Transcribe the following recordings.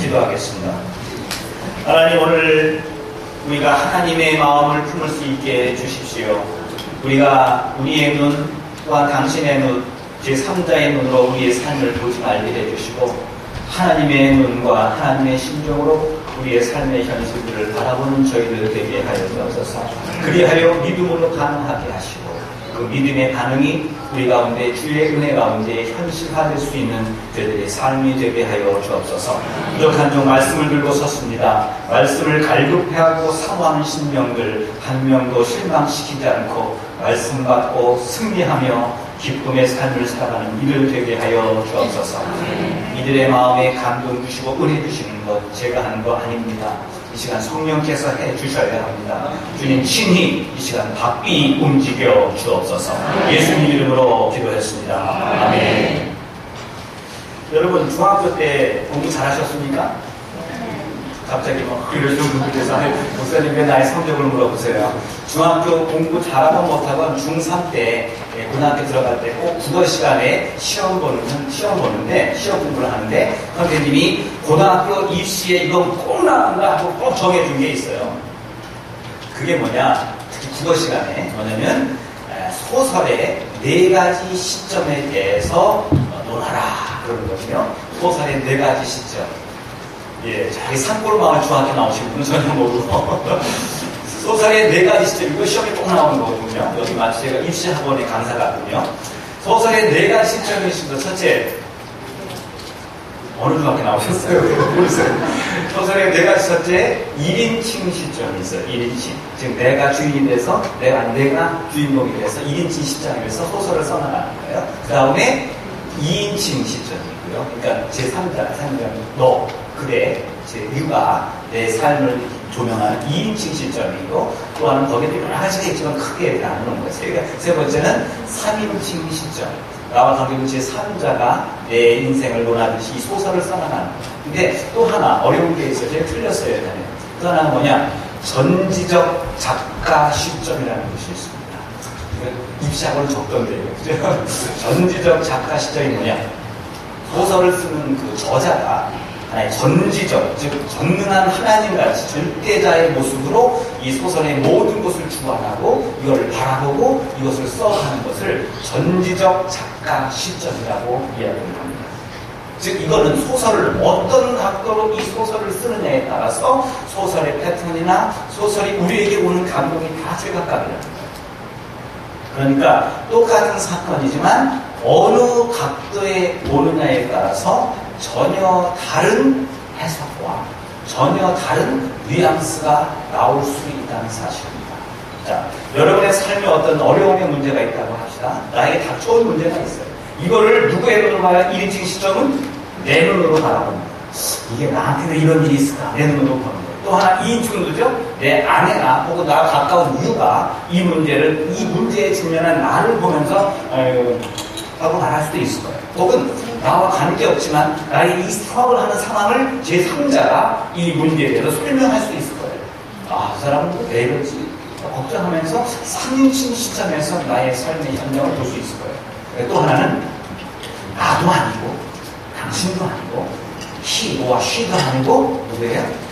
기도하겠습니다. 하나님, 오늘 우리가 하나님의 마음을 품을 수 있게 해주십시오. 우리가 우리의 눈 또한 당신의 눈, 제3자의 눈으로 우리의 삶을 보지 말게 해주시고 하나님의 눈과 하나님의 심정으로 우리의 삶의 현실들을 바라보는 저희들 되게 하여 주옵소서. 그리하여 믿음으로 반응하게 하시고 그 믿음의 반응이 우리 가운데 주의 은혜 가운데 현실화될 수 있는 저희들의 삶이 되게 하여 주옵소서. 부족한 종 말씀을 들고 섰습니다. 말씀을 갈급해하고 사모하는 신명들 한 명도 실망시키지 않고 말씀 받고 승리하며 기쁨의 삶을 살아가는 이들 되게 하여 주옵소서. 이들의 마음에 감동 주시고 은혜 주시는 것 제가 하는 거 아닙니다. 이 시간 성령께서 해 주셔야 합니다. 주님 친히 이 시간 바삐 움직여 주옵소서. 예수님 이름으로 기도했습니다. 아멘. 여러분, 중학교 때 공부 잘하셨습니까? 갑자기 이러시는 분들께서 목사님 왜 나의 성적을 물어보세요. 중학교 공부 잘하고 못하고 중3 때 고등학교 들어갈 때 꼭 국어 시간에 시험 보는데 시험 공부를 하는데 선생님이 고등학교 입시에 이건 꼭 나온다 하고 꼭 정해준 게 있어요. 그게 뭐냐, 특히 국어 시간에 뭐냐면 소설의 4가지 시점에 대해서 논하라 그러거든요. 소설의 4가지 시점. 예, 자기 산골마을 중학교 나오신 분은 전혀 모르고 소설의 4가지 시점, 이거 시험에 꼭 나오는 거거든요. 여기 마치 제가 입시학원의 강사 같군요. 소설의 4가지 시점이 있습니다. 첫째, 어느 중학교 나오셨어요? 모르세요. 소설의 4가지 첫째, 1인칭 시점이 있어요. 1인칭. 즉 내가 주인이 돼서 내가 주인공이 돼서 1인칭 시점에서 소설을 써나가는 거예요. 그 다음에 2인칭 시점이고요. 그러니까 제3자, 너, 그래, 유가 내 삶을 조명하는 2인칭 시점이고, 또 하나는 거기에 여러 가지가 있지만 크게 나누는 거예요. 세 번째는 3인칭 시점. 나와 관계된 제3자가 내 인생을 논하듯이 이 소설을 써나가는 거예요. 근데 또 하나 어려운 게 있어요. 제가 틀렸어요. 또 하나는 뭐냐, 전지적 작가 시점이라는 것이 있습니다. 입시학원 적던데요. 전지적 작가 시점이 뭐냐, 소설을 쓰는 그 저자가 하나의 전지적, 즉 전능한 하나님같이 절대자의 모습으로 이 소설의 모든 것을 주관하고 이걸 바라보고 이것을 써가는 것을 전지적 작가 시점이라고 이야기를 합니다. 즉 이거는 소설을 어떤 각도로 이 소설을 쓰느냐에 따라서 소설의 패턴이나 소설이 우리에게 오는 감동이 다 제각각이라는 거예요. 그러니까 똑같은 사건이지만 어느 각도에 보느냐에 따라서 전혀 다른 해석과 전혀 다른 뉘앙스가 나올 수 있다는 사실입니다. 자, 여러분의 삶에 어떤 어려움의 문제가 있다고 합시다. 나에게 닥쳐온 문제가 있어요. 이거를 누구의 눈으로 봐야 1인칭 시점은 내 눈으로 바라봅니다. 이게 나한테 왜 이런 일이 있을까? 내 눈으로 보는 거예요. 또 하나 2인칭 눈이죠. 내 아내나 혹은 나와 가까운 유가 이 문제에 직면한 나를 보면서 하고 말할 수도 있을 거예요. 혹은 나와 관계없지만 나의 이 스트럭을 하는 상황을 제3자가 이 문제에 대해서 설명할 수도 있을 거예요. 아, 그 사람은 왜 이러지? 걱정하면서 3인칭 시점에서 나의 삶의 현장을 볼 수 있을 거예요. 또 하나는 나도 아니고 당신도 아니고 he와 she도 아니고 누구예요?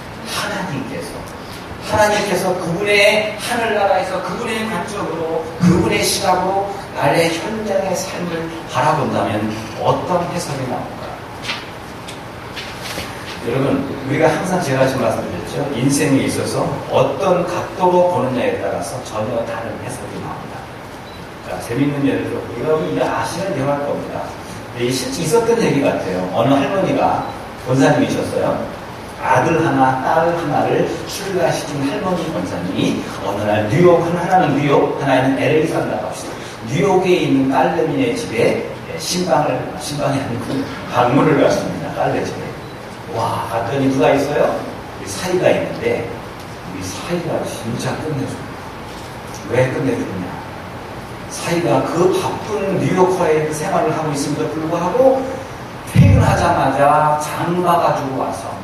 하나님께서 그분의 하늘나라에서 그분의 관점으로 그분의 시각으로 나의 현장의 삶을 바라본다면 어떤 해석이 나올까? 여러분, 우리가 항상 제가 지금 말씀드렸죠. 인생에 있어서 어떤 각도로 보느냐에 따라서 전혀 다른 해석이 나옵니다. 자, 재밌는 예를 들어 여러분 이거 아시는 대화일 겁니다. 실제 있었던 얘기 같아요. 어느 할머니가 권사님이셨어요. 아들 하나, 딸 하나를 출가시킨 할머니 권사님이 어느 날 하나는 뉴욕, 하나는 LA 산다고 합시다. 뉴욕에 있는 딸내미네 집에 신방이 아니고 방문을 갔습니다. 딸내 집에. 와, 갔더니 누가 있어요? 우리 사이가 있는데 우리 사이가 진짜 끝내줍니다. 왜 끝내주느냐? 사이가 그 바쁜 뉴요커의 생활을 하고 있음에도 불구하고 퇴근하자마자 장가 가지고 와서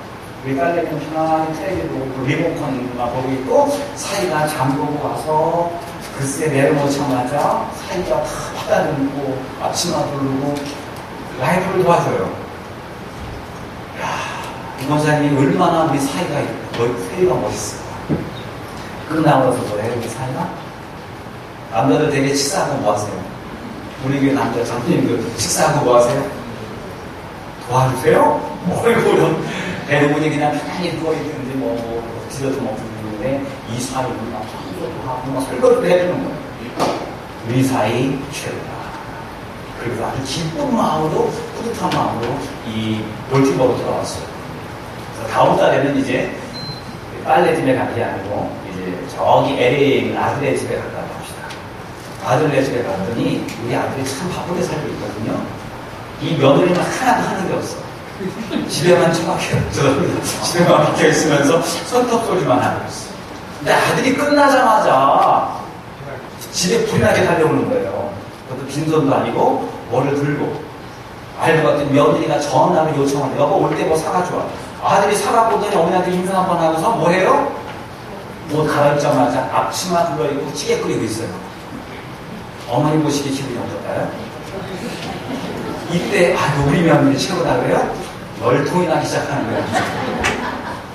우리 딸내미는 편안히 텔레비도 보고 리모컨만 보고 있고 사이가 장 보고 와서 글쎄 내려놓자마자 사이가 다 피다듬고 앞치마 두르고 라이프를 도와줘요. 야, 권사님이 얼마나 우리 사이가 멋있을까. 끝나고 나서 뭐래요, 우리 사이가? 남자들 되게 식사하고 뭐 하세요? 우리 교회 남자 장로님들 식사하고 뭐 하세요? 도와주세요? 어이구, 대부분이 그냥 편안히 누워있는지 디저트 먹고 있는데 이 사이는 막 청소도 하고 막 설거지도 해주는 거예요. 우리 사이 최고다. 그리고 아주 기쁜 마음으로, 뿌듯한 마음으로 이 볼티버로 돌아왔어요. 그래서 다음 달에는 이제 빨래 집에 가는 게 아니고 이제 저기 LA에 있는 아들의 집에 갔다 합시다. 아들네 집에 갔더니 우리 아들이 참 바쁘게 살고 있거든요. 이 며느리는 하나도 하는 게 없어. 집에만 집에만 박혀 있으면서 손톱 소리만 하고 있어. 근데 아들이 끝나자마자 집에 불이 나게 달려오는 거예요. 그것도 빈손도 아니고 뭐를 들고. 알고 봤더니 며느리가 전화를 요청하는데 여보 올 때 뭐 사가줘. 아들이 사갖고 오더니 어머니한테 인사 한번 하고서 뭐 해요? 옷 갈아입자마자 앞치마 둘러입고 찌개 끓이고 있어요. 어머니 보시기 기분이 어떨까요? 이때 우리 며느리 최고다 그래요? 열통이 나기 시작하는 거예요.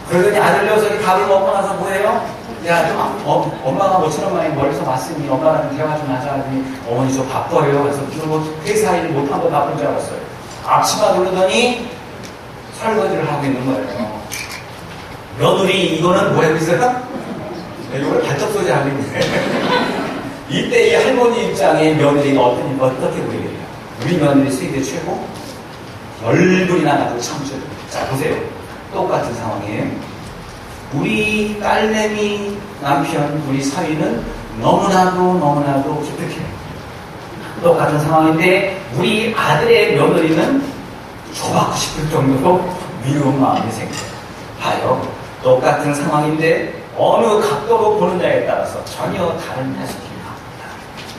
그러더니 아들 녀석이 밥을 먹고 나서 뭐해요? 야, 엄마가 모처럼 많이 멀리서 왔으니 엄마랑 대화 좀 하자 하더니 어머니 저 바빠요. 그래서 회사 일 못한 거 바쁜 줄 알았어요. 앞치마 누르더니 설거지를 하고 있는 거예요. 며느리 이거는 뭐라고 있어요? 이걸 발톱소리 하고 있는데 이때 이 할머니 입장에 며느리가 어떻게 보이겠냐. 우리 며느리 세계 최고? 열불이나 나도 참죠. 자, 보세요. 똑같은 상황이에요. 우리 딸내미 남편, 우리 사위는 너무나도 기특해요. 똑같은 상황인데, 우리 아들의 며느리는 줘받고 싶을 정도로 미운 마음이 생겨요. 봐요. 똑같은 상황인데, 어느 각도로 보는 자에 따라서 전혀 다른 해석이 나옵니다.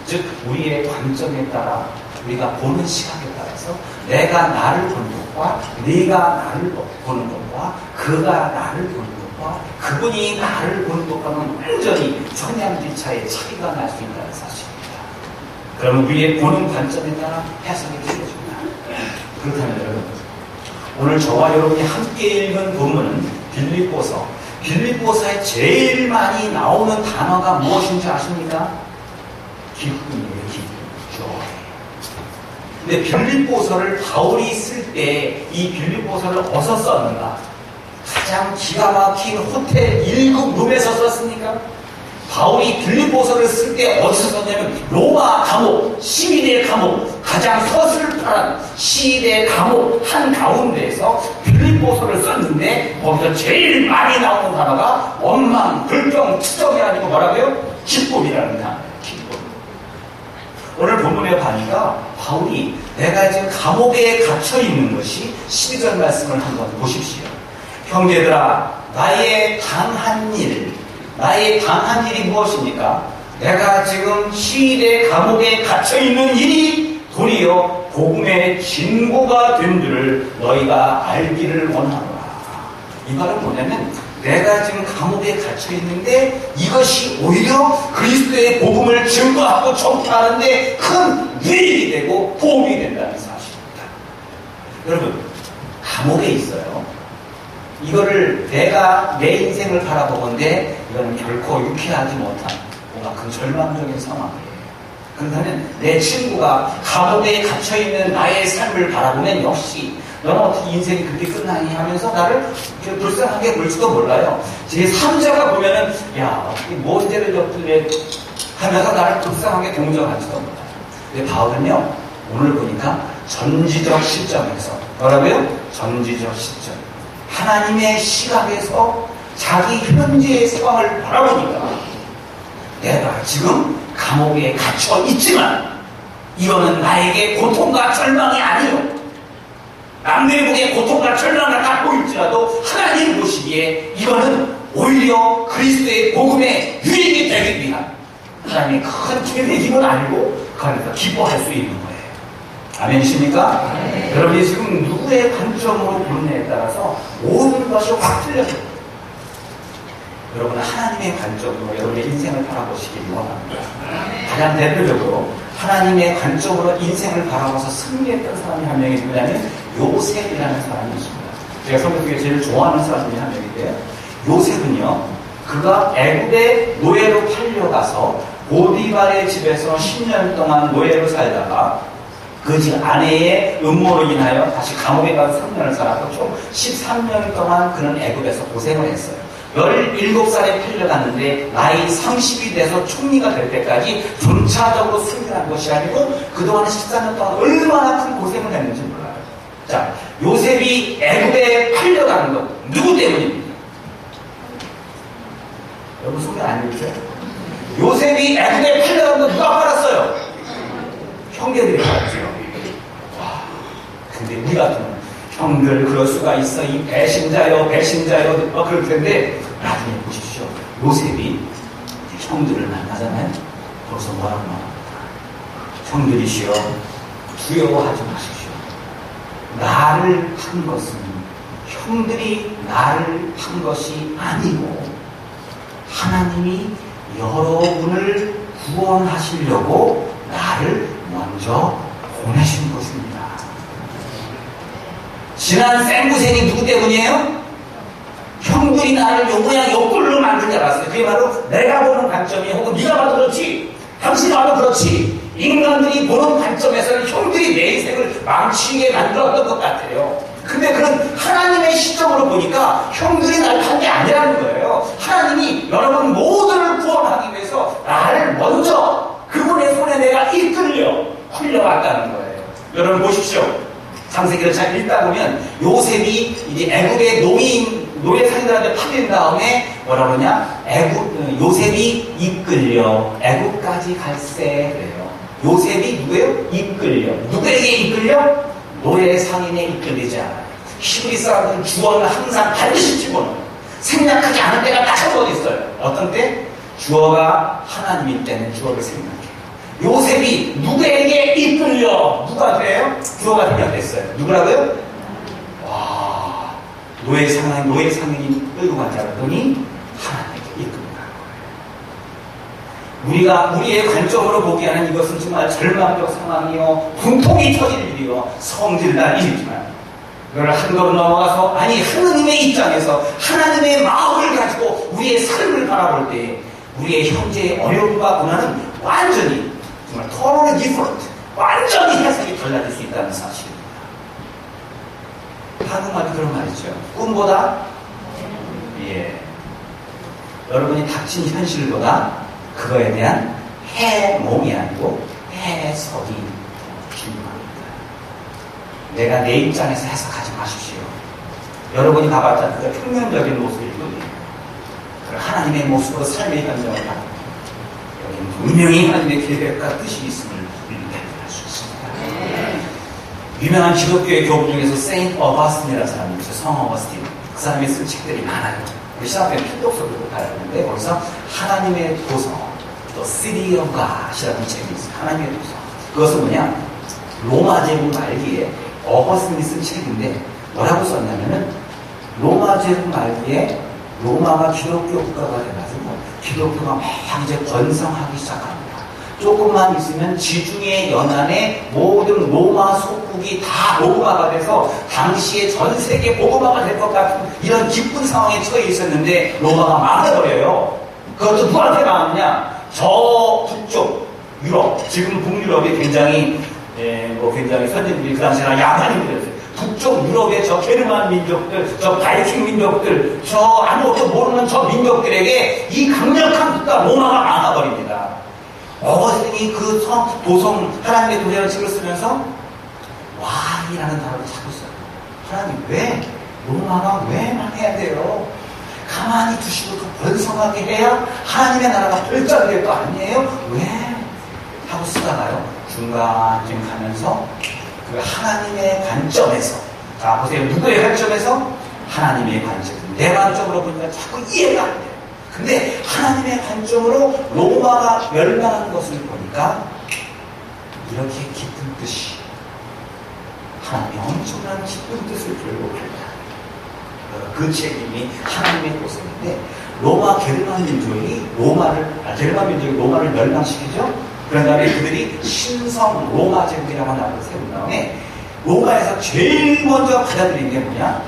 즉, 우리의 관점에 따라 우리가 보는 시각에 따라서 내가 나를 보는 것과 네가 나를 보는 것과 그가 나를 보는 것과 그분이 나를 보는 것과는 완전히 천양지차의 차이가 날 수 있다는 사실입니다. 그러면 우리의 보는 관점에 따라 해석이 틀려집니다. 그렇다면 여러분, 오늘 저와 여러분이 함께 읽은 본문은 빌립보서에 제일 많이 나오는 단어가 무엇인지 아십니까? 기쁨이에요. 기쁨. 근데 빌립보서를 바울이 쓸 때 이 빌립보서를 어디서 썼는가? 가장 기가 막힌 호텔 1급 룸에서 썼습니까? 바울이 빌립보서를 쓸 때 어디서 썼냐면 로마 감옥, 시위대 감옥, 가장 서슬퍼한 시위대 감옥 한가운데에서 빌립보서를 썼는데 거기서 제일 많이 나오는 단어가 원망, 불평, 투정이 아니고 뭐라고요? 기쁨이라는 단어예요. 오늘 본문에 보니까 바울이 내가 지금 감옥에 갇혀 있는 것이 12절 말씀을 한번 보십시오. 형제들아, 나의 당한 일이 무엇입니까? 내가 지금 시위대 감옥에 갇혀 있는 일이 도리어 복음의 진보가 된 줄을 너희가 알기를 원하노라. 이 말은 뭐냐면 내가 지금 감옥에 갇혀 있는데 이것이 오히려 그리스도의 복음을 증거하고 전파하는데 큰 유익이 되고 도움이 된다는 사실입니다. 여러분, 감옥에 있어요. 이거를 내가 내 인생을 바라보건데 이거는 결코 유쾌하지 못한 뭔가 그 절망적인 상황이에요. 그렇다면 내 친구가 감옥에 갇혀있는 나의 삶을 바라보면 역시 너는 어떻게 인생이 그렇게 끝나니 하면서 나를 불쌍하게 볼지도 몰라요. 제 3자가 보면은 야, 뭔 죄를 졌길래 하면서 나를 불쌍하게 동정할지도 몰라요. 근데 바울은요, 오늘 보니까 전지적 시점에서 뭐라고요? 전지적 시점. 하나님의 시각에서 자기 현재의 상황을 바라보니까 내가 지금 감옥에 갇혀 있지만 이거는 나에게 고통과 절망이 아니요. 남들이 보기에 고통과 절망을 갖고 있지라도 하나님 보시기에 이거는 오히려 그리스도의 복음에 유익이 되기 위한 하나님의 큰 계획임을 알고 그 안에서 기뻐할 수 있는 거예요. 아멘이십니까? 네. 여러분이 지금 누구의 관점으로 보느냐에 따라서 모든 것이 확 틀려져요. 여러분은 하나님의 관점으로 여러분의 인생을 바라보시길 원합니다. 가장 대표적으로 하나님의 관점으로 인생을 바라보면서 승리했던 사람이 한 명이 누구냐면 요셉이라는 사람이 있습니다. 제가 성경 중에 제일 좋아하는 사람 중에 한 명인데요. 요셉은요, 그가 애굽의 노예로 팔려가서 보디발의 집에서 10년 동안 노예로 살다가 그 집 아내의 음모로 인하여 다시 감옥에 가서 3년을 살았고 총 13년 동안 그는 애굽에서 고생을 했어요. 17살에 팔려갔는데 나이 30이 돼서 총리가 될 때까지 점차적으로 승진한 것이 아니고 그동안 14년 동안 얼마나 큰 고생을 했는지 몰라요. 자, 요셉이 애굽에 팔려가는 것 누구 때문입니까? 여러분 소개 안 읽으세요? 요셉이 애굽에 팔려가는 것 누가 팔았어요? 형제들이 팔았죠. 와, 근데 우리 같으면 형들 그럴 수가 있어, 이 배신자요 그럴 텐데 나중에 보십시오. 요셉이 형들을 만나잖아요. 거기서 뭐라고 말합니까? 형들이시여 두려워하지 마십시오. 나를 판 것은 형들이 나를 판 것이 아니고 하나님이 여러분을 구원하시려고 나를 먼저 보내신 것입니다. 지난 생고생이 누구 때문이에요? 형들이 나를 요 모양 요 꼴로 만든 줄 알았어요. 그게 바로 내가 보는 관점이, 혹은 네가 봐도 그렇지, 당신이 봐도 그렇지, 인간들이 보는 관점에서는 형들이 내 인생을 망치게 만들었던 것 같아요. 근데 그런 하나님의 시점으로 보니까 형들이 날 판 게 아니라는 거예요. 하나님이 여러분 모두를 구원하기 위해서 나를 먼저 그분의 손에 내가 이끌려 흘려왔다는 거예요. 여러분 보십시오. 창세기를 잘 읽다 보면 요셉이 이제 애굽의 노예 상인들한테 팔린 다음에 뭐라 그러냐? 요셉이 이끌려 애굽까지 갈세 그래요. 요셉이 누구예요? 이끌려. 누구에게 이끌려? 노예 상인에 이끌리지 않아요. 히브리 사람들은 주어는 항상 반드시 집어넣어요. 생략하지 않은 때가 딱 한 번 있어요. 어떤 때? 주어가 하나님일 때는 주어를 생략해요. 요셉이 누구에게 이끌려? 누가 돼요? 주어가 생략됐어요. 누구라고요? 와, 노예 상인이 끌고 간 줄 알았더니 하나님에게 이끌고 간 거예요. 우리가 우리의 관점으로 보기에는 이것은 정말 절망적 상황이요, 분통이 터질 일이요, 성질날 일이지만 그걸 한 걸음 넘어가서 아니 하나님의 입장에서 하나님의 마음을 가지고 우리의 삶을 바라볼 때 우리의 현재의 어려움과 고난은 완전히 정말 totally different, 완전히 해석이 달라질 수 있다는 사실입니다. 한국말도 그런 말이죠. 꿈보다 여러분이 닥친 현실보다 그거에 대한 해몽이 아니고 해석이 중요합니다. 내가 내 입장에서 해석하지 마십시오. 여러분이 봐봤자 그저 평면적인 모습일 뿐이에요. 하나님의 모습으로 삶의 현장을 바라보고 여기는 분명히 하나님의 계획과 뜻이 있음을 우리는 발견할 수 있습니다. 유명한 기독교의 교부 중에서 세인트 어거스틴이라는 사람이 있어요. 성 어거스틴. 그 사람이 쓴 책들이 많아요. 우리 시간에 필독서도 가려는데 거기서 하나님의 도서, 또 City of God이라는 책이 있어요. 하나님의 도서. 그것은 뭐냐? 로마 제국 말기에 어거스틴이 쓴 책인데 뭐라고 썼냐면은 로마 제국 말기에 로마가 기독교 국가가 돼가지고 기독교가 막 이제 번성하기 시작합니다. 조금만 있으면 지중해 연안의 모든 로마 속국이 다 로마가 돼서 당시에 전 세계 복음화가 될 것 같은 이런 기쁜 상황에 처해 있었는데 로마가 망해버려요. 그것도 누구한테 망하느냐? 저 북쪽 유럽, 지금 북유럽이 굉장히 선진들이 그 당시에는 야만인들이었어요. 북쪽 유럽의 저 게르만 민족들, 저 바이킹 민족들, 저 아무것도 모르는 저 민족들에게 이 강력한 국가 로마가 망해버립니다. 어거스틴이 그 도성, 하나님의 도시라는 책을 쓰면서 와이라는 단어를 자꾸 써요. 하나님 왜? 로마가 왜 망해야 돼요? 가만히 두시고 더 번성하게 해야 하나님의 나라가 발전이 될 거 아니에요? 왜? 하고 쓰다가요. 중간쯤 가면서 그 하나님의 관점에서, 자 보세요. 누구의 관점에서? 하나님의 관점. 내 관점으로 보니까 자꾸 이해가 안 돼요. 근데 하나님의 관점으로 로마가 멸망한 것을 보니까 이렇게 깊은 뜻이, 하나님의 엄청난 깊은 뜻을 들고 갈다. 그 책임이 하나님의 도서인데, 로마 게르만 민족이 로마를 멸망시키죠. 그런 다음에 그들이 신성 로마 제국이라고 하는 나라를 세운 다음에 로마에서 제일 먼저 받아들인 게 뭐냐?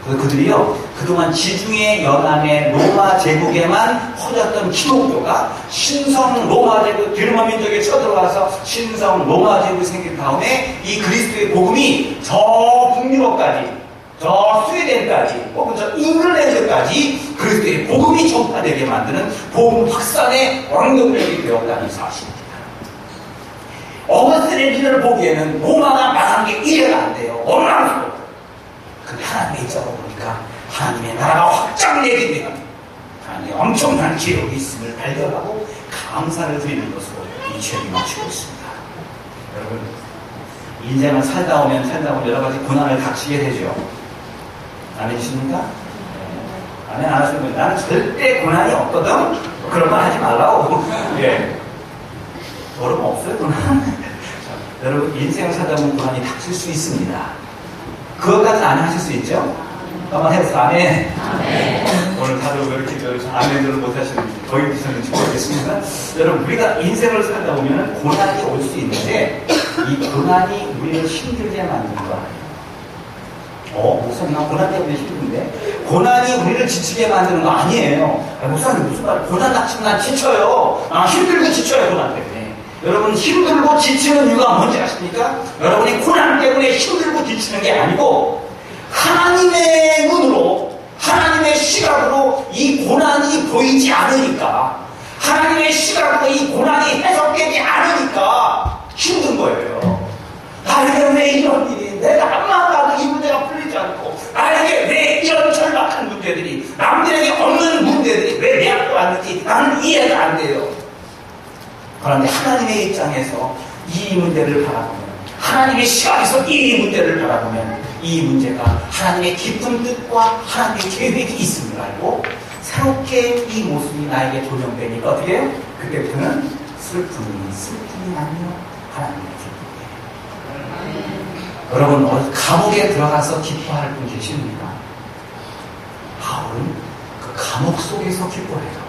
그들이요, 그동안 지중해 연안의 로마 제국에만 퍼졌던 기독교가 신성 로마 제국, 비르마 민족에 쳐들어와서 신성 로마 제국이 생긴 다음에 이 그리스도의 복음이 저 북유럽까지, 저 스웨덴까지, 혹은 저 잉글랜드까지 그리스도의 복음이 전파되게 만드는 복음 확산의 원동력이 되었다는 사실입니다. 어거스틴의 길을 보기에는 로마가 망한 게 이해가 안 돼요. 원망스러워. 근데 하나님의 입장으로 보니까 하나님의 나라가 확장되기 위한 하나님의 엄청난 기록이 있음을 발견하고 감사를 드리는 것으로 이 책이 마치고 있습니다. 여러분, 인생을 살다 보면 여러 가지 고난을 닥치게 되죠. 안 해주십니까? 아멘 안 하시는 분이 나는 절대 고난이 없거든? 그런 말 하지 말라고. 예. 여러분 없어요, 고난? 여러분, 인생을 살다 보면 고난이 닥칠 수 있습니다. 그것까지는 안 하실 수 있죠? 한번 해보세요. 아멘. 아멘. 오늘 다들 왜 이렇게 아멘들을 못하시는지, 거의 비셨는지 모르겠습니다. 여러분, 우리가 인생을 살다 보면 고난이 올 수 있는데, 이 고난이 우리를 힘들게 만드는 거 아니에요? 목사님, 나 고난 때문에 힘든데? 고난이 우리를 지치게 만드는 거 아니에요. 목사님, 무슨 말, 고난 닥치면 난 지쳐요. 힘들고 지쳐요, 고난 때문에. 여러분, 힘들고 지치는 이유가 뭔지 아십니까? 여러분이 고난 때문에 힘들고 지치는 게 아니고 하나님의 눈으로, 하나님의 시각으로 이 고난이 보이지 않으니까, 하나님의 시각으로 이 고난이 해석되지 않으니까 힘든 거예요. 나에게 왜 이런 일이, 내가 한마디 가도 이 문제가 풀리지 않고, 나에게 왜 이런 절박한 문제들이, 남들에게 없는 문제들이 왜 내 앞에 왔는지 나는 이해가 안 돼요. 그런데 하나님의 입장에서 이 문제를 바라보면, 하나님의 시각에서 이 문제를 바라보면 이 문제가 하나님의 깊은 뜻과 하나님의 계획이 있음을 알고 새롭게 이 모습이 나에게 조명되니까 어떻게 해요? 그때부터는 슬픔이 아니요 하나님의 기쁨이에요. 여러분, 감옥에 들어가서 기뻐할 분 계십니까? 바울은 그 감옥 속에서 기뻐해요.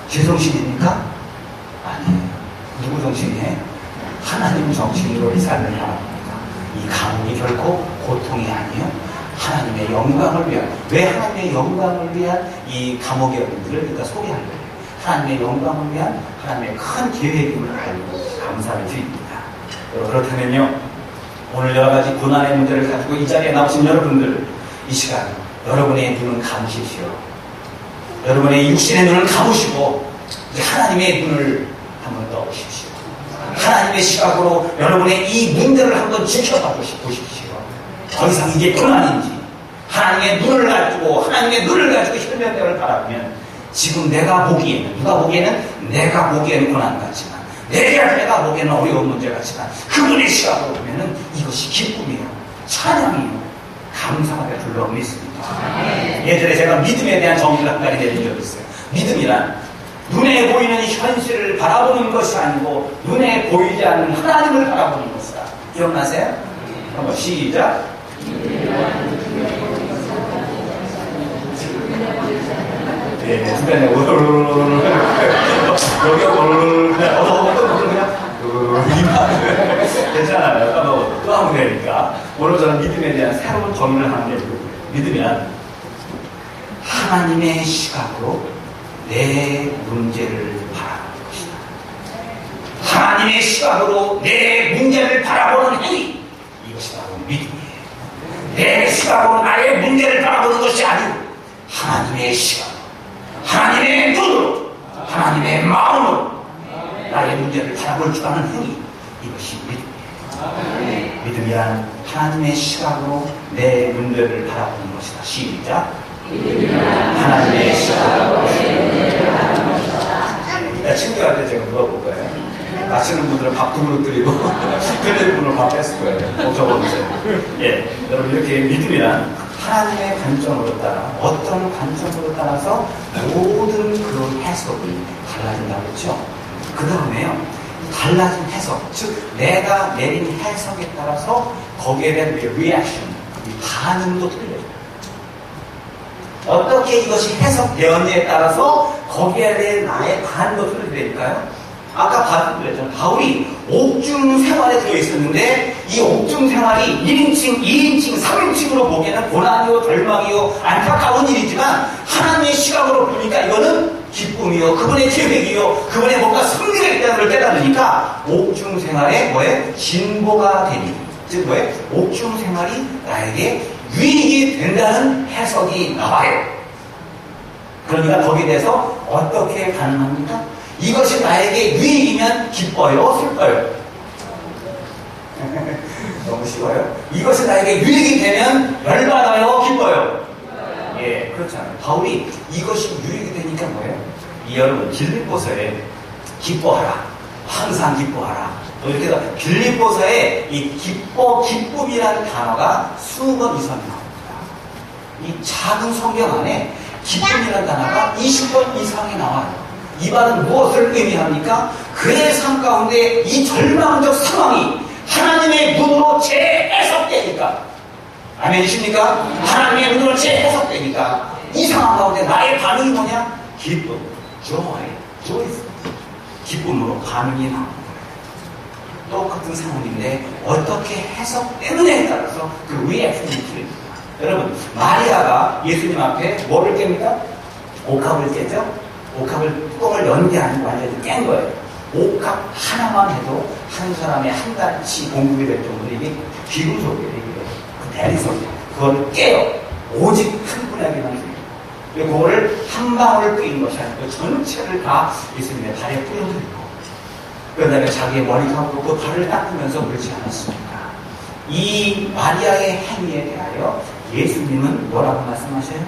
제 정신입니까? 아니에요. 누구 정신이에요? 하나님 정신으로 이 삶을 바라봅니다. 이 감옥이 결코 고통이 아니에요. 하나님의 영광을 위한, 왜 하나님의 영광을 위한 이 감옥의 분들을 그러니까 소개할 거예요. 하나님의 영광을 위한 하나님의 큰 계획임을 알고 감사를 드립니다. 그렇다면요, 오늘 여러 가지 고난의 문제를 가지고 이 자리에 나오신 여러분들, 이 시간 여러분의 눈은 감으십시오. 여러분의 육신의 눈을 감으시고 이제 하나님의 눈을 한번 떠보십시오. 하나님의 시각으로 여러분의 이 문제를 한번 지켜봐 보십시오. 더 이상 이게 고난인지, 하나님의 눈을 가지고 혈면대를 바라보면 지금 내가 보기에는, 누가 보기에는 내가 보기에는 고난 같지만, 내가 보기에는 어려운 문제 같지만 그분의 시각으로 보면은 이것이 기쁨이에요, 찬양이에요, 감사가 될 줄로 믿습니다. 예전에 제가 믿음에 대한 정의를 한 가지 내린 적이 있어요. 믿음이란 눈에 보이는 현실을 바라보는 것이 아니고 눈에 보이지 않는 하나님을 바라보는 것이다. 기억나세요? 한번 시작. 네, 중간에 여기 그냥 괜찮아요. 또 하면 되니까. 오늘 저는 믿음에 대한 새로운 정의를 하는 게 믿음이란 하나님의 시각으로 내 문제를 바라보는 것이다. 하나님의 시각으로 내 문제를 바라보는 행위, 이것이 바로 믿음이에요. 내 시각으로 나의 문제를 바라보는 것이 아니고 하나님의 시각, 하나님의 눈으로, 하나님의 마음으로 나의 문제를 바라볼 줄 아는 행위, 이것이 믿음이에요. 믿음이란 하나님의 시각으로 내 문제를 바라보는 것이다. 시작. 하나님의 시각으로 내 문제를 바라보는 것이다. 친구한테 제가 물어볼 거예요. 마시는 분들은 밥도 못 드리고 틀린 분을 밥 뺐을 거예요. 적어보세요. 예, 여러분, 이렇게 믿음이란 하나님의 관점으로 따라, 어떤 관점으로 따라서 모든 그런 해석이 달라진다고 했죠. 그 다음에요, 달라진 해석, 즉 내가 내린 해석에 따라서 거기에 대한 리액션, 반응도 틀려요. 어떻게 이것이 해석되었느냐에 따라서 거기에 대해 나의 반응도 틀려질까요? 아까 바울이 옥중 생활에 들어있었는데 이 옥중 생활이 1인칭, 2인칭, 3인칭으로 보기에는 고난이요, 절망이요, 안타까운 일이지만 하나님의 시각으로 보니까 이거는 기쁨이요, 그분의 계획이요, 그분의 뭔가 승리가 있다는 걸 깨달으니까 옥중 생활에 뭐에 진보가 되니, 즉 뭐에 옥중 생활이 나에게 유익이 된다는 해석이 나와요. 그러니까 거기에 대해서 어떻게 가능합니까? 이것이 나에게 유익이면 기뻐요, 슬퍼요? 너무 쉬워요. 이것이 나에게 유익이 되면 열받아요, 기뻐요? 예, 그렇잖아요. 바울이 이것이 유익이 되니까 뭐예요? 여러분, 빌립보서에 기뻐하라, 항상 기뻐하라. 또 이렇게 해서 빌립보서에 이 기쁨이라는 단어가 20번 이상 나옵니다. 이 작은 성경 안에 기쁨이라는 단어가 20번 이상이 나와요. 이 말은 무엇을 의미합니까? 그의 삶 가운데 이 절망적 상황이 하나님의 눈으로 재해석되니까, 아멘이십니까? 하나님의 눈으로 재해석되니까 이 상황 가운데 나의 반응이 뭐냐? 기쁨, joy, 기쁨으로 반응이 나오는 거예요. 똑같은 상황인데 어떻게 해석되느냐에 따라서 그 리액션이 틀립니다. 여러분, 마리아가 예수님 앞에 뭐를 깹니까? 옥합을 깨죠? 옥합을 뚜껑을 연 게 아니고 완전히 깬 거예요. 옥합 하나만 해도 한 사람의 한 달치 공급이 될 정도로 이게 귀금속이에요. 그 대리석, 그거를 깨요. 오직 한 분에게만 줘요. 그거를 한 방울 뿌린 것이 아니고 전체를 다 예수님의 발에 뿌려드리고, 그 다음에 자기의 머리카락으로 그 발을 닦으면서 울지 않았습니다. 이 마리아의 행위에 대하여 예수님은 뭐라고 말씀하셔요?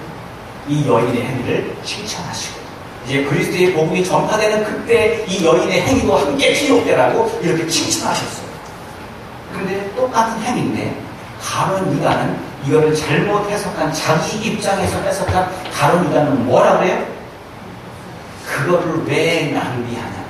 이 여인의 행위를 칭찬하시고, 이제 그리스도의 복음이 전파되는 그때 이 여인의 행위도 함께 기록되라고 이렇게 칭찬하셨어요. 근데 똑같은 행위인데 가룟 유다는 이거를 잘못 해석한, 자기 입장에서 해석한 가룟 유다는 뭐라고 해요? 그거를 왜 낭비하냐는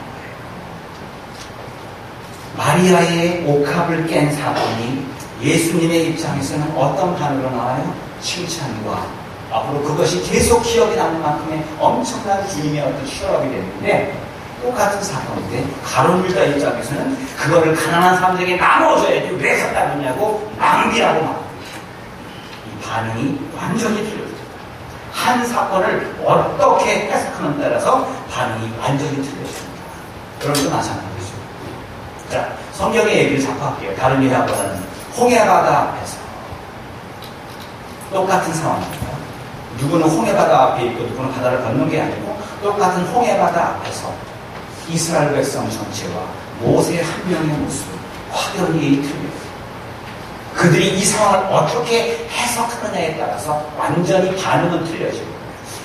거예요. 마리아의 옥합을 깬 사건이 예수님의 입장에서는 어떤 반응으로 나와요? 칭찬과, 앞으로 그것이 계속 기억이 남는 만큼의 엄청난 주님의 어떤 실업이 됐는데, 똑같은 사건인데 가룟 유다 입장에서는 그거를 가난한 사람들에게 나눠줘야지 왜 갖다 놓냐고 낭비라고 말합니다. 이 반응이 완전히 틀려집니다. 한 사건을 어떻게 해석하느냐에 따라서 반응이 완전히 틀려집니다. 여러분도 마찬가지죠. 자, 성경의 얘기를 자꾸 할게요. 다른 이야기보다는 홍해바다 앞에서 똑같은 상황입니다. 누구는 홍해바다 앞에 있고 누구는 바다를 건넌 게 아니고 똑같은 홍해바다 앞에서 이스라엘 백성 전체와 모세 한 명의 모습을 확연히 틀려요. 그들이 이 상황을 어떻게 해석하느냐에 따라서 완전히 반응은 틀려지고,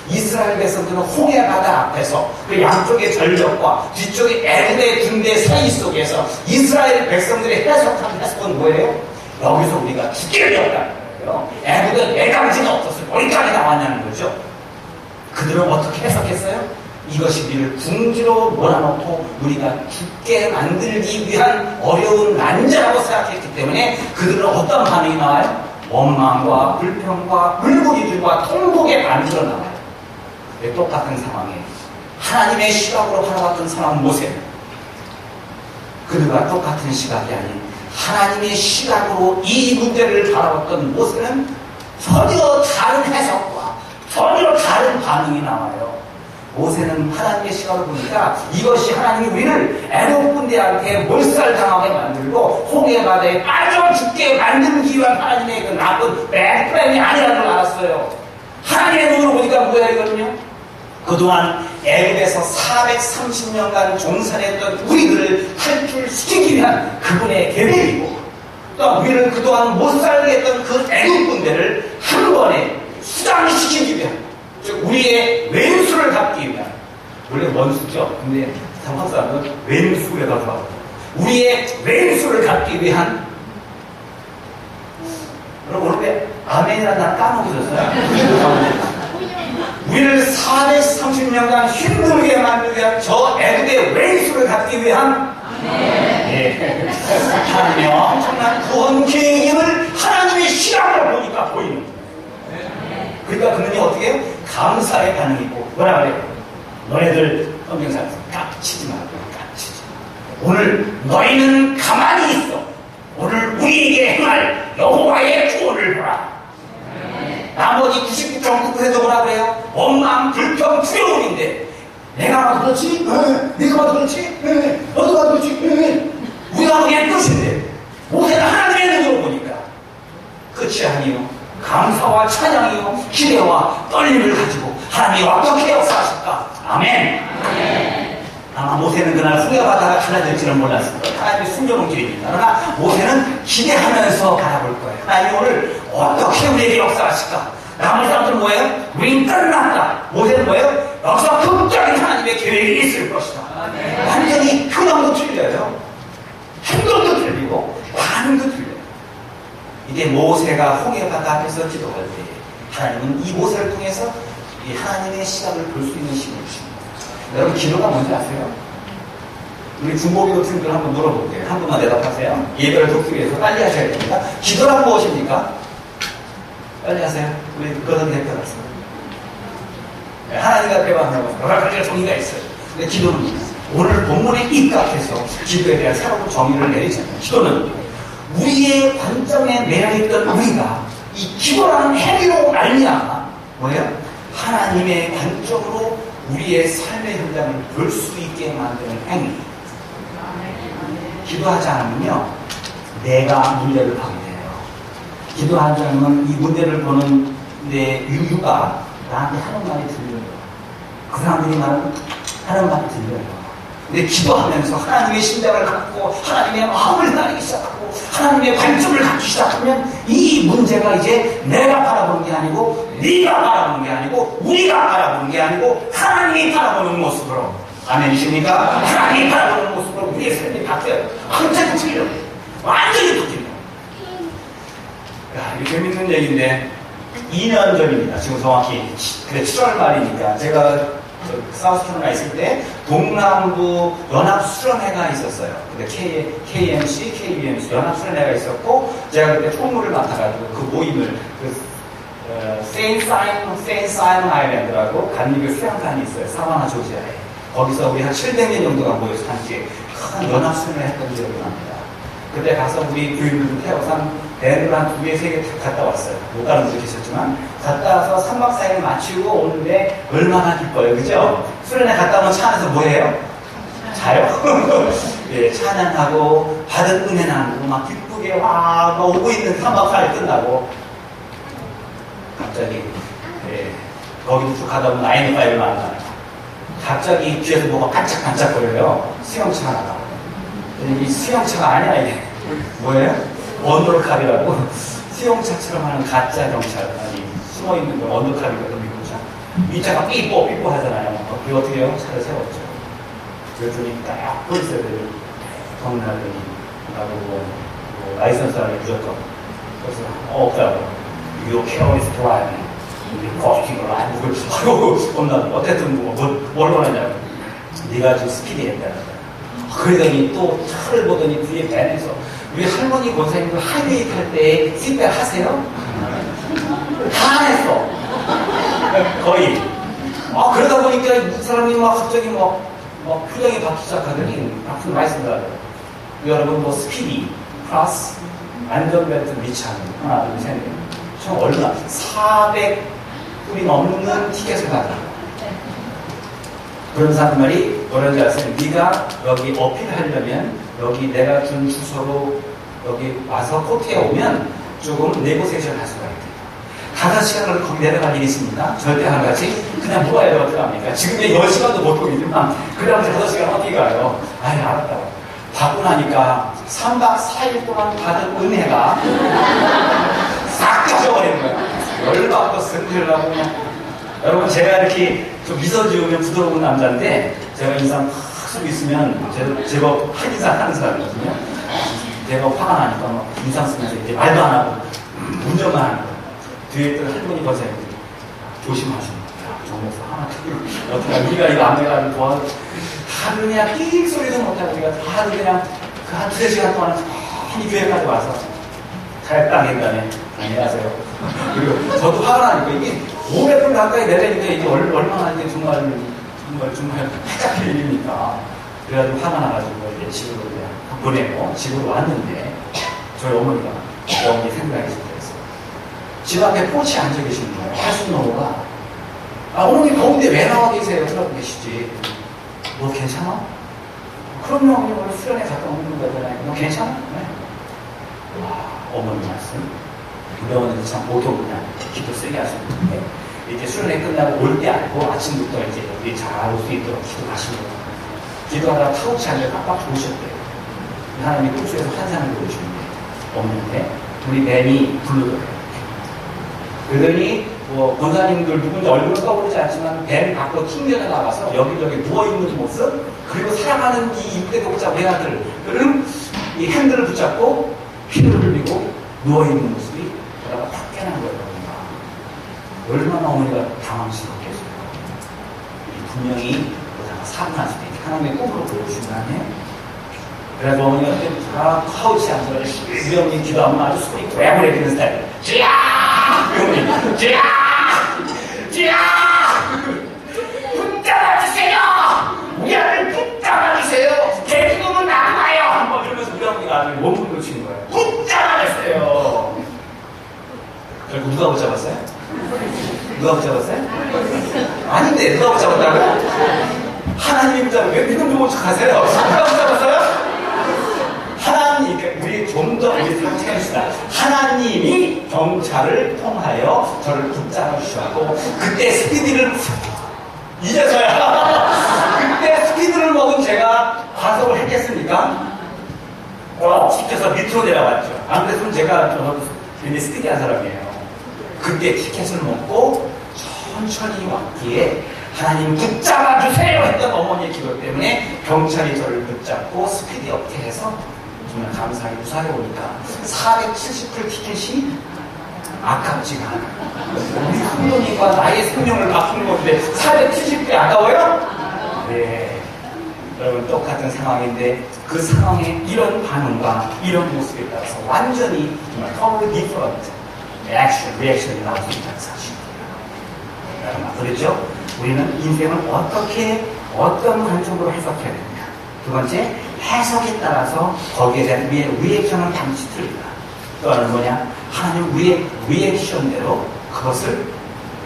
이스라엘 백성들은 홍해바다 앞에서 그 양쪽의 절벽과 뒤쪽의 애굽의 군대 사이 속에서 이스라엘 백성들이 해석한 해석은 뭐예요? 여기서 우리가 죽게 되었다는 거예요. 애굽은 애감지가 없었어요. 어디까지 나왔냐는 거죠. 그들은 어떻게 해석했어요? 이것이 우리를 궁지로 몰아넣고 우리가 죽게 만들기 위한 어려운 난제라고 생각했기 때문에 그들은 어떤 반응이 나와요? 원망과 불평과 물고기들과 통곡의 반응으로 나와요. 똑같은 상황에 하나님의 시각으로 바라봤던 사람 모세, 그들과 똑같은 시각이 아닌 하나님의 시각으로 이 문제를 바라봤던 모세는 전혀 다른 해석과 전혀 다른 반응이 나와요. 모세는 하나님의 시각으로 보니까 이것이 하나님이 우리를 애굽 군대한테 몰살당하게 만들고 홍해바다에 빠져 죽게 만들기 위한 하나님의 그 나쁜 bad plan이 아니라는 걸 알았어요. 하나님의 눈으로 보니까 뭐야 이거는요? 그동안 애굽에서 430년간 종살했던 우리들을 탈출시키기 위한 그분의 계획이고, 또 우리를 그동안 못 살게 했던 그 애굽 군대를 한 번에 수장시키기 위한, 즉 우리의 왼수를 갚기 위한, 원래 원수죠. 근데 한국 사람은 왼수에 가서 우리의 왼수를 갚기 위한. 여러분 오늘 왜 아멘이라는 단어 까먹으셨어요? 우리를 430년간 힘들게 만들기 위한 저 애굽의 왼수를 갚기 위한 예. 하나님의 엄청난 구원 계획을 하나님의 시각으로 보니까 보이는 거예요. 그러니까 그분이 어떻게 해요? 감사의 반응이 있고 뭐라 그래요? 너네들 성경상에서 깝치지 말고 깝치지 말고 오늘 너희는 가만히 있어. 오늘 우리에게 행할 여호와의 구원을 보라. 나머지 99.9%도 뭐라 그래요? 원망, 불평, 두려움인데 내가 봐도 그렇지? 네가 봐도 그렇지? 너도 봐도 그렇지? 우리가 보기엔 끝인데 모세는 하나님의 눈으로 보니까 끝이 아니요 감사와 찬양이요 기대와 떨림을 가지고 하나님이 어떻게 역사하실까? 아멘. 아마 모세는 그날 후회받다가 달라질지는 몰랐을 거예요. 하나님이 숨겨놓은 길입니다. 그러나 모세는 기대하면서 바라볼 거예요. 하나님이 오늘 어떻게 우리에게 역사하실까? 나머지 사람들은 뭐예요? 우린 끝났다. 모세는 뭐예요? 여기서 극적인 하나님의 계획이 있을 것이다. 완전히 표정도 틀려요. 행동도 틀리고 반응도 틀려요. 이게 모세가 홍해바다 앞에서 기도할 때 하나님은 이 모세를 통해서 이 하나님의 시각을 볼 수 있는 힘을 주십니다. 여러분 기도가 뭔지 아세요? 우리 중보기 같은 걸 한번 물어볼게요. 한 분만 대답하세요. 예배를 돕기 위해서 빨리 하셔야 됩니다. 기도란 무엇입니까? 빨리 하세요. 우리 그런 대표였습니다. 하나님과 대화하고 여러 가지의 정의가 있어요. 근데 기도는 오늘 본문에 입각해서 기도에 대한 새로운 정의를 내리잖아요. 기도는 우리의 관점에 매여있던 우리가 이 기도라는 행위로 말미암아 뭐예요? 하나님의 관점으로 우리의 삶의 현장을 볼 수 있게 만드는 행위. 기도하지 않으면요 내가 문제를 보게 돼요. 기도하지 않으면 이 문제를 보는 내 이유가 나한테 하는 말이 들려요. 그 사람들이 하는 말이 들려요. 근데 기도하면서 하나님의 심장을 갖고 하나님의 마음을 나누기 시작하고 하나님의 관점을 갖기 시작하면 이 문제가 이제 내가 바라보는 게 아니고 네가 바라보는 게 아니고 우리가 바라보는 게 아니고 하나님이 바라보는 모습으로 아멘이십니까? 하나님이 바라보는 모습으로 우리의 삶이 바뀌어요. 완전히 틀려요. 완전히 바뀌어요. 야, 이거 재밌는 얘기인데 2년 전입니다. 지금 정확히 그래 7월 말이니까 제가 사우스캐롤라이나 있을 때 동남부 연합수련회가 있었어요. 근데 KMC, KBMC 연합수련회가 있었고 제가 그때 총무를 맡아가지고 그 모임을 세인트 사이먼 아일랜드라고 간미교 수양관이 있어요. 사바나 조지아에. 거기서 우리 한 700명 정도가 모여서 함께 큰 연합수련회를 했던 기억이 납니다. 그때 가서 우리 교인들 태워서 밴드를 한 2개, 3개 갔다 왔어요. 못 가는 분도 계셨지만 갔다 와서 3박 4일 마치고 오는데 얼마나 기뻐요. 그죠? 수련회 갔다 오면 차 안에서 뭐 해요? 자요? 예, 찬양하고 받은 은혜 나누고 막 기쁘게 막 오고 있는 3박 4일 끝나고 갑자기 예, 거기도 쭉 가다 보면 9-5를 만나요. 갑자기 뒤에서 뭐가 반짝반짝거려요. 수영차 하나가. 이 수영차가 아니야 이게. 뭐예요? 언더캅이라고 수영차처럼 하는 가짜 경찰 아니 숨어있는 거 언더캅이거든요. 미국차 윗차가 삐뽀 하잖아요. 그게 어떻게 해요? 차를 세웠죠. 그랬더니 딱 보이스를 경찰들이 나보고 뭐 라이선스 안에 무조건 그래서 없다고 You careless driving 거시기로 아이고 겁나 어쨌든 뭘 원하냐고 네가 지금 스피디 했다는 거야. 그러더니 또 차를 보더니 뒤에 밴에서 우리 할머니 권사님들 하이웨이 탈 때 시트벨 하세요? 다 안 했어. 거의. 그러다 보니까 이 사람이 막 갑자기 막 표정이 바뀌기 시작하더니 앞으로 말씀드려요. 여러분 뭐 스피디, 플러스, 안전벨트 미치하는 하나, 둘, 셋, 넷. 총 얼마? 400불이 넘는 티켓을 받아요. 그런 사람들이 뭐라는지 아세요? 네가 여기 어필하려면 여기 내가 준 주소로 여기 와서 코트에 오면 조금 네고세이션 할 수가 있대요. 5시간을 거기 내려갈 일이 있습니다. 절대 안 가지. 그냥 뭐예요? 어떻게 합니까? 지금의 10시간도 못 오겠지만 그다음에 5시간 어떻게 가요? 아이 알았다고. 받고 나니까 3박 4일 동안 받은 은혜가 싹 가져버리는 거예요. 열받고 승질나고 그냥. 여러분 제가 이렇게 좀 미소 지으면 부드러운 남자인데 제가 인상 확 쓰고 있으면 제법 한 인상 하는 사람이거든요. 제가 화가 나니까 막 인상 쓰면서 이제 말도 안 하고 운전만 하는 거예요. 뒤에 있던 할머니 권사님 조심하십니다. 정목사 하나 어떻게 우리가 이거 안 돼가지고 도와서 하루 그냥 삑 소리도 못하고 우리가 하루 그냥 그 한 2-3시간 동안 이 교회까지 와서 잘딱 된다네. 안녕하세요. 그리고 저도 화가 나니까 이게 500불 가까이 내리니까 이게 얼마나 이게 정말 활짝 일입니까. 그래가지고 화가 나가지고 이제 집으로 그냥 보내고 집으로 왔는데 저희 어머니가 어머니 생각이 들었어요. 집 앞에 포치에 앉아 계시는 거예요. 할순노가 어머니 더운데 왜 나와 계세요? 그러고 계시지. 너 괜찮아? 그럼요. 원래 수련회 갔다 오는 거잖아요. 너 괜찮아? 네. 와, 어머니 말씀. 우리 어머니도 참 모두 그냥 기도 세게 하셨는데 이렇게 수련회 끝나고 올 때 알고 아침부터 이제 여기 잘 올 수 있도록 기도하시고 기도하다가 타우치 앉아 깜빡 죽으셨대요. 하나님이 꿈속에서 환상을 보여주는데 없는데 우리 뱀이 부르더래요. 그러더니 뭐 권사님들 누군지 얼굴은 떠오르지 않지만 뱀 밖으로 튕겨져 나가서 여기저기 누워있는 모습 그리고 사랑하는 이 입대도 붙잡고 애아들은 이 핸들을 붙잡고 피를 흘리고 누워있는 모습이 그러다가 확 깨난 거예요. 얼마나 어머니가 당황스럽겠어요. 분명히 그러다가 사고 났을 때 하나님의 꿈으로 보여주신 거 아니에요? 그래서 어머니가 그때 다 카우치에 앉아가지고 우리 어머니 기도하면 아주 소리 고야고야 되는 스타일. 쥐야! 어머니, 쥐야! 쥐야! 붙잡아주세요! 우리 아들 붙잡아주세요! 제 기도는 나가요! 뭐 이러면서 우리 어머니가 아주 원분으로 치는 거예요. 붙잡아주세요! 결국 누가 붙잡았어요? 누가 붙잡았어요? 아닌데 누가 붙잡았다고요? 하나님이 붙잡은 왜 믿음 좀 오죽하세요? 누가 붙잡았어요? 하나님, 우리 좀 더 우리 상처합시다. 하나님이 경찰을 통하여 저를 붙잡아 주셨고 그때 스피드를 이제서야 그때 스피드를 먹은 제가 과속을 했겠습니까? 시켜서 밑으로 내려갔죠. 안 그랬으면 제가 굉장히 스피디한 사람이에요. 그때 티켓을 먹고 천천히 왔기에 하나님 붙잡아주세요 했던 어머니의 기도 때문에 경찰이 저를 붙잡고 스피디 업계 해서 정말 감사하게 무사하게 오니까 470불 티켓이 아깝지가 않아요. 우리 큰돈이과 나의 생명을 바꾸는 건데 470불이 아까워요? 네. 여러분 똑같은 상황인데 그 상황에 이런 반응과 이런 모습에 따라서 완전히 정말 totally different 리액션이 나올 수 있다는 사실입니다. 그렇죠? 우리는 인생을 어떤 관점으로 해석해야 됩니다. 두 번째, 해석에 따라서 거기에 대한 우리의 리액션은 반드시 틀립니다. 또 하나는 뭐냐? 하나님 우리의 리액션대로 그것을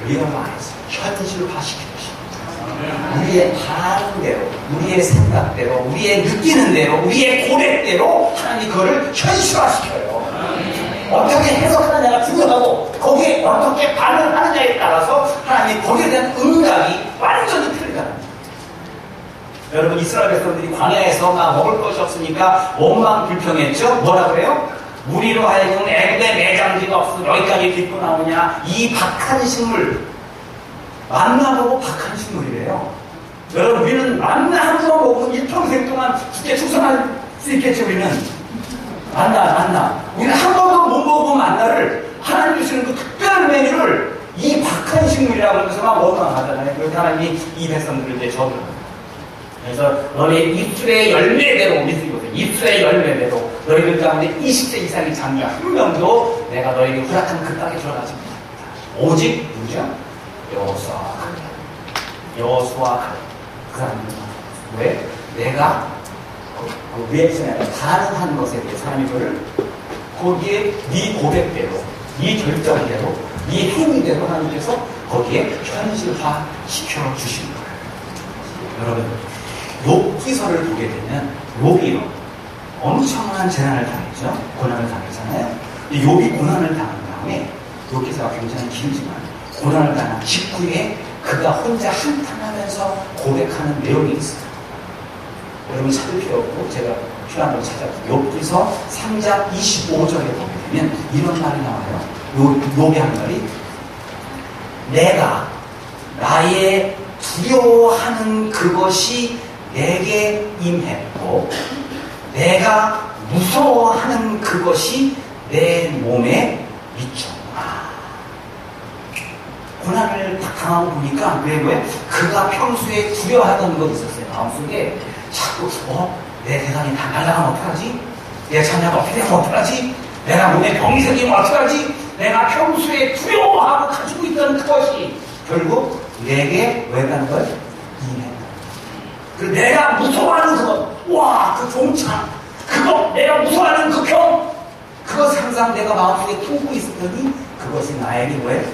리얼라이즈, 현실화시키는 것입니다. 우리의 반응대로, 우리의 생각대로, 우리의 느끼는 대로, 우리의 고백대로 하나님이 그거를 현실화시켜요. 어떻게 해석하느냐가 중요하고 거기에 어떻게 반응하느냐에 따라서 하나님이 거기에 대한 응답이 완전히 틀리다는 거예요. 여러분 이스라엘 백성들이 광야에서 막 먹을 것이 없으니까 원망 불평했죠. 뭐라 그래요? 우리로 하여금 애굽에 매장지가 없어 여기까지 딛고 나오냐. 이 박한 식물 만나 보고 박한 식물이래요. 여러분 우리는 만나 한 번 먹으면 일평생 동안 죽게 충성할 수 있겠죠. 우리는 만나. 우리는 한 번도 못 먹어본 만나를 하나님 주시는 그 특별한 메뉴를 이 박한 식물이라고 하면서만 원망하잖아요. 그래서 하나님이 이 백성들을 이제 저주합니다. 그래서 너희 입술의 열매대로 입술의 열매대로 너희들 가운데 20세 이상의 장녀 한 명도 내가 너희에게 허락한 그 땅에 들어가지 못합니다. 오직 누구죠? 여호수아 그 사람입니다. 왜? 내가 그 리액션에 반응한 것에 대해 사람이 그를 거기에 네 고백대로, 네 결정대로, 네 행위대로 하나님께서 거기에 현실화 시켜 주시는 거예요. 여러분, 욥기서를 보게 되면 욥이 엄청난 재난을 당했죠. 고난을 당했잖아요. 욥이 고난을 당한 다음에 욥기서가 굉장히 길지만 고난을 당한 직후에 그가 혼자 한탄하면서 고백하는 내용이 있어요. 여러분 찾을 필요 없고 제가 필요한 걸 찾아볼게요. 욥기서 3장 25절에 보게 되면 이런 말이 나와요. 욥이 한 말이 내가 나의 두려워하는 그것이 내게 임했고 내가 무서워하는 그것이 내 몸에 미쳤구나. 고난을 당하고 보니까 왜? 그가 평소에 두려워하던 것이 있었어요. 마음속에 자꾸 내 세상이 다 날아가면 어떡하지? 내 자녀가 어떻게 되면 어떡하지? 내가 몸에 병이 생기면 어떡하지? 내가 평소에 두려워하고 가지고 있던 그것이 결국 내게 왜 가는 거예요? 임했다. 그리고 내가 무서워하는 그것, 와, 그 종창, 그거, 내가 무서워하는 그 병, 그것 항상 내가 마음속에 품고 있었더니 그것이 나에게 왜?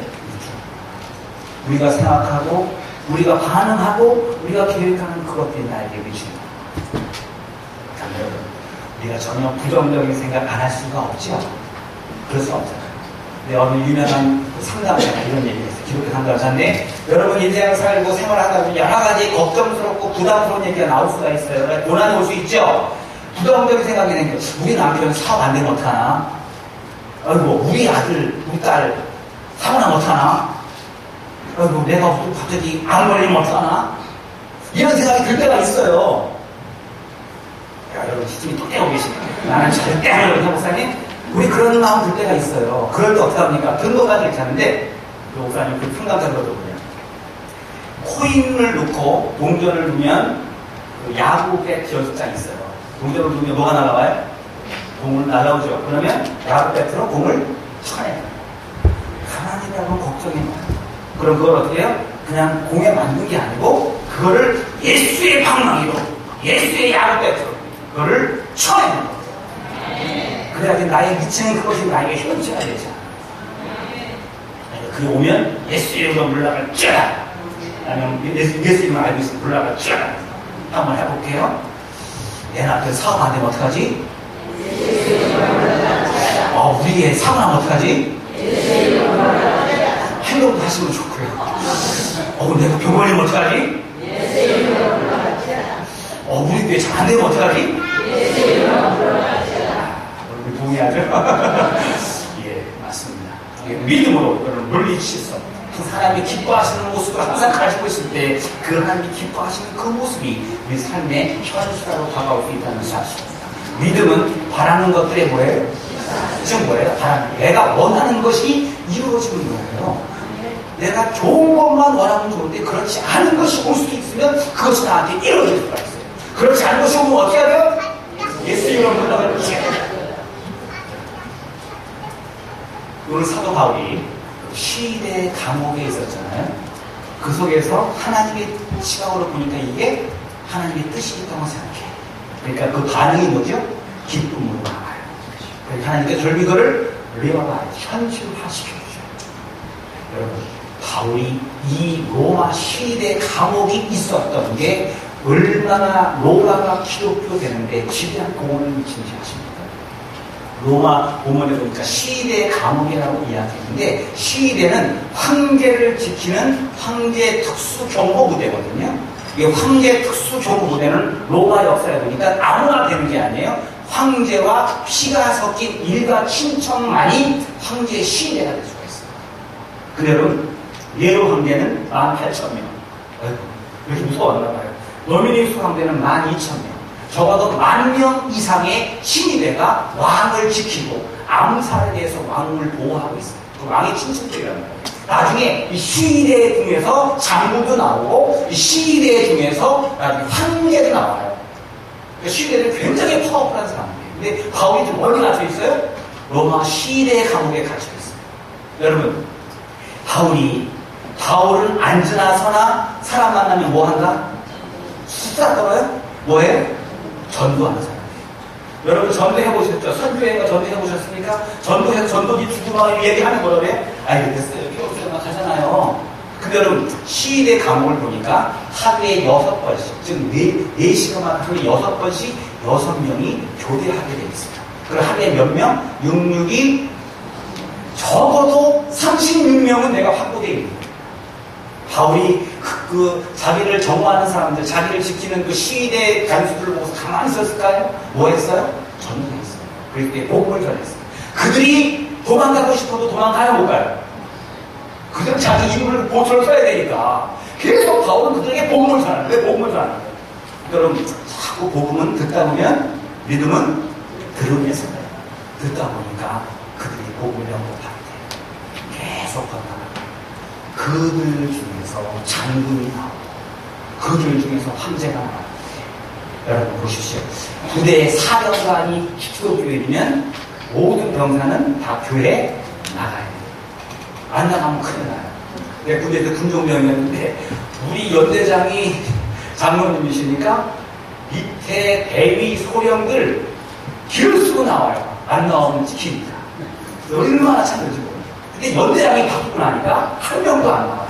우리가 생각하고, 우리가 반응하고, 우리가 계획하는 그것들이 나에게 미치는 거예요. 여러분, 우리가 전혀 부정적인 생각 안 할 수가 없죠? 그럴 수 없잖아요. 근데 어느 유명한 상담자가 이런 얘기를 했어요. 기독교 상담자인데, 여러분 인생을 살고 생활하다 보면 여러 가지 걱정스럽고 부담스러운 얘기가 나올 수가 있어요. 고난이 올 수 있죠? 부정적인 생각이 생겨. 우리 남편 사업 안 되면 어떡하나? 아이고, 우리 아들, 우리 딸 사고 나면 어떡하나? 아이고, 내가 갑자기 안 걸리면 어떡하나? 이런 생각이 들 때가 있어요. 야, 여러분, 시침이 또 떼고 계시네. 나는 절대 안 그러는 목사님. 우리 그런 마음 들 때가 있어요. 그럴 때 어떻게 합니까? 등록까지 이렇게 하는데, 그 목사님 그 상담자들도 보면, 코인을 넣고 동전을 넣으면 그 야구 배트 연습장이 있어요. 동전을 넣으면 뭐가 날아와요? 공을 날아오죠. 그러면 야구 배트로 공을 쳐내요. 가만히 하면 걱정이 많아요. 그럼 그걸 어떻게 해요? 그냥 공에 맞는 게 아니고, 그거를 예수의 방망이로, 예수의 야구 배트로, 그거를 쳐내는 거예요. 그래야지 나의 미치는 그것이 나에게 현재가 되잖아. 그게 오면 예수 이름으로 물러갈 쫙. 아니면 예수 이름을 알고 있으면 물러갈 쫙. 한번 해볼게요. 내 남편 사업 안 되면 어떡하지? 우리의 사고 나면 어떡하지? 행동도 하시면 좋고요. 내가 병 걸리면 어떡하지? 우리 교회 잘 안 되면 어떡하지? 동의하죠? 예, 맞습니다. 믿음으로 여러분 물리칠 수 없다. 그 사람이 기뻐하시는 모습을 항상 가지고 있을 때 그 하나님이 기뻐하시는 그 모습이 우리 삶의 현실화로 다가올 수 있다는 사실입니다. 믿음은 바라는 것들의 뭐예요? 지금 뭐예요? 내가 원하는 것이 이루어지는 거예요. 내가 좋은 것만 원하면 좋은데 그렇지 않은 것이 올 수도 있으면 그것이 나한테 이루어질 수가 있어요. 그렇지 않은 것이 오면 어떻게 해야 돼요? 예수 이름으로 물러가는 거예요. 오늘 사도 바울이 시대 감옥에 있었잖아요. 그 속에서 하나님의 시각으로 보니까 이게 하나님의 뜻이 있다고 생각해. 그러니까 그 반응이 뭐죠? 기쁨으로 나와요. 그러니까 하나님께 결국 이거를 현실화시켜주죠. 여러분, 바울이 이 로마 시대 감옥이 있었던 게 얼마나 로마가 기독교 되는데 지대한 공헌을 미치는지 아십니까? 로마 본문에 보니까 시대 감옥이라고 이야기했는데, 시대는 황제를 지키는 황제 특수 경호 부대거든요. 이 황제 특수 경호 부대는 로마 역사에 보니까 아무나 되는 게 아니에요. 황제와 피가 섞인 일가 친척만이 황제의 시대가 될 수가 있어요. 근데 여러분, 네로 황제는 18,000명. 왜 이렇게 무서웠나 봐요. 노미니우스 황제는 12,000명. 적어도 10,000명 이상의 신입회가 왕을 지키고 암살에 대해서 왕을 보호하고 있어요. 그 왕의 친척들이란 말이에요. 나중에 이 시대 중에서 장군도 나오고, 이 시대 중에서 나중에 황제도 나와요. 그러니까 시대는 굉장히 파워풀한 사람이에요. 근데 바울이 좀 어디 갇혀 있어요? 로마 시대 감옥에 갇혀 있어요. 여러분, 바울은 앉으나 서나 사람 만나면 뭐 한다? 수다 떨어요? 뭐예요? 전도하는 사람이에요. 여러분 전도해보셨죠? 선교회가 전도해보셨습니까? 전도해서 전도지 죽으면 얘기하는 거라며? 아이, 됐어요. 필요 없이 생각하잖아요. 근데 여러분, 시대 감옥을 보니까 하루에 6번씩, 즉 4시간만 하루에 6번씩 6명이 교대하게 되어 있습니다. 그럼 하루에 몇 명? 66이 적어도 36명은 내가 확보되어 있는 거예요. 바울이 자기를 정화하는 사람들, 자기를 지키는 그 시대 간수들을 보고서 가만히 있었을까요? 뭐 했어요? 전도했어요. 그때 복음을 전했어요. 그들이 도망가고 싶어도 도망가야 못 가요. 그들은 자기 이름을 보초를 써야 되니까. 계속 바울은 그들에게 복음을 전하는 거예요. 복음을 전하는 거예요. 여러분, 자꾸 복음은 듣다 보면 믿음은 들으면서 듣다 보니까 그들이 복음을 영접하게 돼요. 계속 건너가요. 그들 중에서 장군이 나오고, 그들 중에서 황제가 나오고. 여러분 보십시오. 부대의 사령관이 기독교인이면 모든 병사는 다 교회에 나가야 돼요. 안 나가면 큰일 나요. 내가 군대에서 군종병이었는데 우리 연대장이 장로님이시니까 밑에 대위 소령들 길을 쓰고 나와요. 안 나오면 지키니까. 얼마나 참는지 모르겠어요. 근데 연대장이 바꾸고 나니까 한 명도 안 나와요.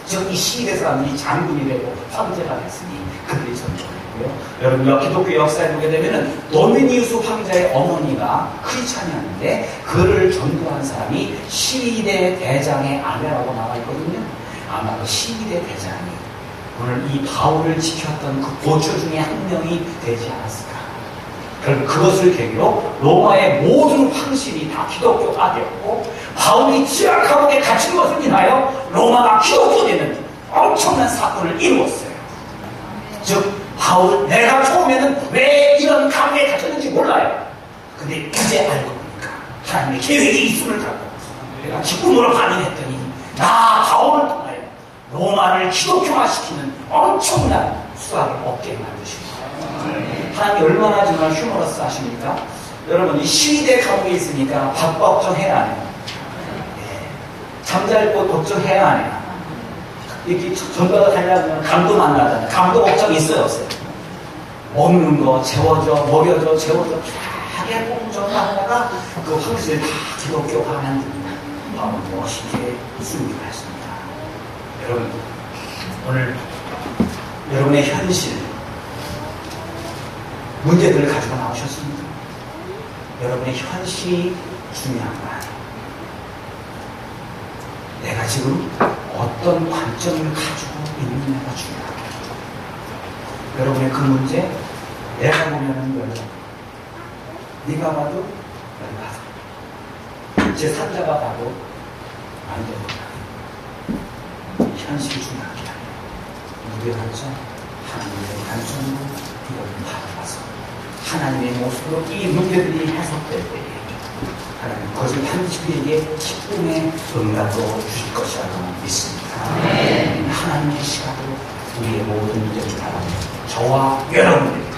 즉 이 시대 사람들이 장군이 되고 황제가 됐으니 그들이 전쟁했고요. 여러분 기독교 역사에 보게 되면은 도미니우스 황제의 어머니가 크리스찬이었는데 그를 전도한 사람이 시위대 대장의 아내라고 나와 있거든요. 아마 그 시위대 대장이 오늘 이 바울을 지켰던 그 보초 중에 한 명이 되지 않았을까. 그럼 그것을 계기로 로마의 모든 황실이 다 기독교가 되었고 바울이 지하감옥에 갇힌 것을 인하여 로마가 기독교되는 엄청난 사건을 이루었어요. 즉 바울은 내가 처음에는 왜 이런 감옥에 갇혔는지 몰라요. 근데 이제 알고 보니까 하나님의 계획이 있음을 갖고 내가 기쁨으로 반응했더니 나 바울을 통하여 로마를 기독교화시키는 엄청난 수학을 얻게 만드십니다. 하나님이 얼마나 정말 휴머러스 하십니까? 여러분 이 시위대 감옥에 있으니까 밥 걱정해야 안 해요. 잠잘 곳 걱정해야 안 해요. 이렇게 전도가 가려면 감도 만나잖아요. 감도 걱정이 있어요 없어요? 먹는 거 재워줘 먹여줘 재워줘 쫙하게 공정하다가 그 황실을 다 기독교화 만듭니다. 바울은 멋있게 승리를 했습니다. 여러분 오늘 여러분의 현실 문제들을 가지고 나오셨습니다. 여러분의 현실이 중요한 거 아니에요. 내가 지금 어떤 관점을 가지고 있느냐가 중요합니다. 여러분의 그 문제 내가 보면은 열받아. 네가 봐도 열받아. 제 3자가 봐도 안 됩니다. 현실이 중요한 게 아니에요. 누구의 관점? 하나님의 관점으로 이걸 바라봐서 하나님의 모습으로 이 문제들이 해석될 때에 하나님 그것을 반드시 그에게 기쁨의 응답으로 주실 것이라고 믿습니다. 하나님의 시각으로 우리의 모든 문제를 바라보고 저와 여러분들